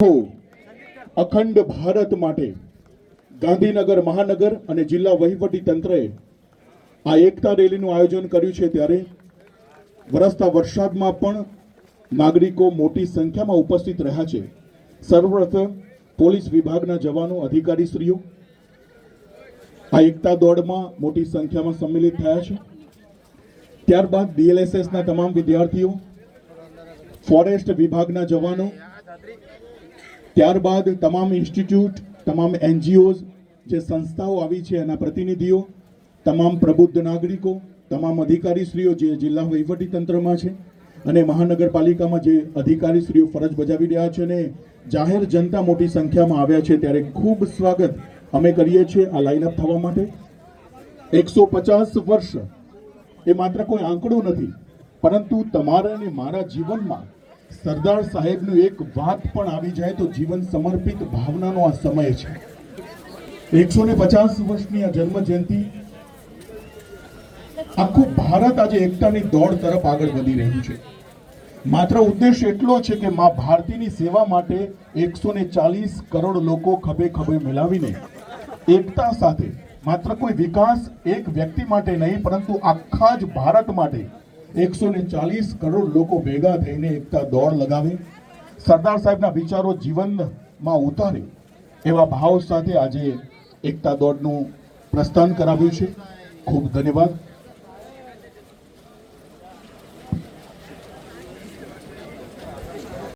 અખંડ ભારત માટે ગાંધીનગર મહાનગર અને જિલ્લા વહીવટી તંત્રએ આ એકતા રેલીનું આયોજન કર્યું છે ત્યારે વરસતા વરસાદમાં પણ નાગરિકો મોટી સંખ્યામાં ઉપસ્થિત રહ્યા છે। સર્વપ્રથમ પોલીસ વિભાગના જવાનો અધિકારીશ્રીઓ આ એકતા દોડમાં મોટી સંખ્યામાં સંમિલિત થયા છે। ત્યારબાદ DLSSના તમામ વિદ્યાર્થીઓ, ફોરેસ્ટ વિભાગના જવાનો, ત્યારબાદ તમામ ઇન્સ્ટિટ્યૂટ, તમામ NGOs જે સંસ્થાઓ આવી છે એના પ્રતિનિધિઓ, તમામ પ્રબુદ્ધ નાગરિકો, તમામ અધિકારીશ્રીઓ જે જિલ્લા વહીવટી તંત્રમાં છે અને મહાનગરપાલિકામાં જે અધિકારીશ્રીઓ ફરજ બજાવી રહ્યા છે અને જાહેર જનતા મોટી સંખ્યામાં આવ્યા છે ત્યારે ખૂબ સ્વાગત અમે કરીએ છીએ આ લાઇનઅપ થવા માટે। 150 વર્ષ એ માત્ર કોઈ આંકડો નથી, પરંતુ તમારા અને મારા જીવનમાં સરદાર સાહેબનું એક વાત પણ આવી જાય તો જીવન સમર્પિત ભાવનાનો આ સમય છે। 150 વર્ષની આ જન્મ જયંતિ આખું ભારત આજે એકતાની દોડ તરફ આગળ વધી રહ્યું છે। માત્ર ઉદ્દેશ એટલો છે કે માં ભારતીની સેવા માટે 140 કરોડ લોકો ખભે ખભે મિલાવીને એકતા સાથે માત્ર કોઈ વિકાસ એક વ્યક્તિ માટે નહીં પરંતુ આખા જ ભારત માટે 140 કરોડ લોકો ભેગા થઈને એકતા દોડ લગાવે, સરદાર સાહેબના વિચારો જીવનમાં ઉતારે એવા ભાવ સાથે આજે એકતા દોડનું પ્રસ્થાન કરાવ્યું છે। ખૂબ ધન્યવાદ।